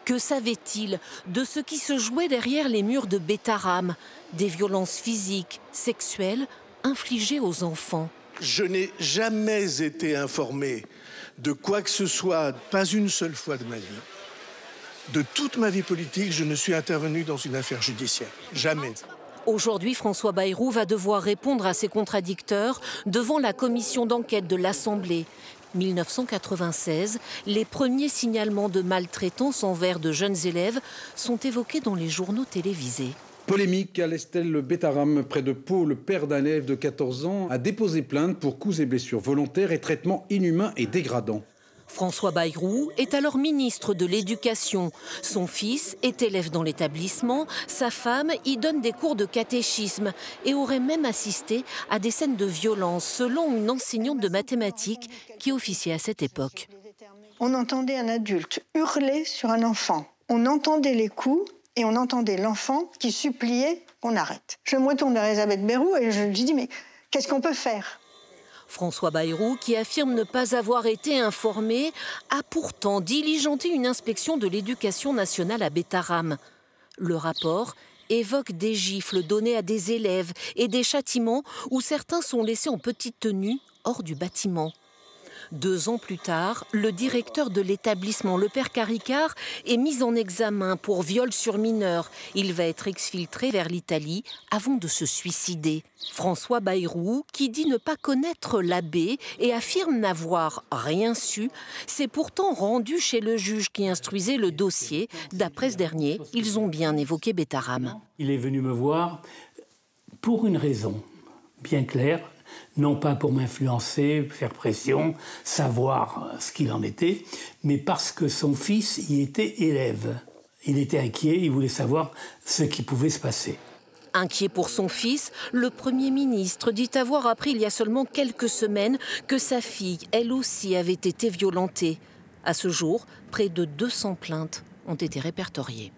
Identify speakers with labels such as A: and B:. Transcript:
A: Que savait-il de ce qui se jouait derrière les murs de Betaram, des violences physiques, sexuelles infligées aux enfants?
B: Je n'ai jamais été informé de quoi que ce soit, pas une seule fois de ma vie. De toute ma vie politique, je ne suis intervenu dans une affaire judiciaire. Jamais.
A: Aujourd'hui, François Bayrou va devoir répondre à ses contradicteurs devant la commission d'enquête de l'Assemblée. 1996, les premiers signalements de maltraitance envers de jeunes élèves sont évoqués dans les journaux télévisés.
C: Polémique à l'Estel-Betaram, près de Pau, le père d'un élève de 14 ans a déposé plainte pour coups et blessures volontaires et traitements inhumains et dégradants.
A: François Bayrou est alors ministre de l'Éducation. Son fils est élève dans l'établissement, sa femme y donne des cours de catéchisme et aurait même assisté à des scènes de violence, selon une enseignante de mathématiques qui officiait à cette époque.
D: On entendait un adulte hurler sur un enfant. On entendait les coups et on entendait l'enfant qui suppliait qu'on arrête. Je me retourne vers Elisabeth Bayrou et je lui dis « mais qu'est-ce qu'on peut faire ?»
A: François Bayrou, qui affirme ne pas avoir été informé, a pourtant diligenté une inspection de l'éducation nationale à Betaram. Le rapport évoque des gifles données à des élèves et des châtiments où certains sont laissés en petite tenue hors du bâtiment. 2 ans plus tard, le directeur de l'établissement, le père Caricard, est mis en examen pour viol sur mineur. Il va être exfiltré vers l'Italie avant de se suicider. François Bayrou, qui dit ne pas connaître l'abbé et affirme n'avoir rien su, s'est pourtant rendu chez le juge qui instruisait le dossier. D'après ce dernier, ils ont bien évoqué Betaram.
E: Il est venu me voir pour une raison bien claire. Non pas pour m'influencer, faire pression, savoir ce qu'il en était, mais parce que son fils y était élève. Il était inquiet, il voulait savoir ce qui pouvait se passer.
A: Inquiet pour son fils, le Premier ministre dit avoir appris il y a seulement quelques semaines que sa fille, elle aussi, avait été violentée. À ce jour, près de 200 plaintes ont été répertoriées.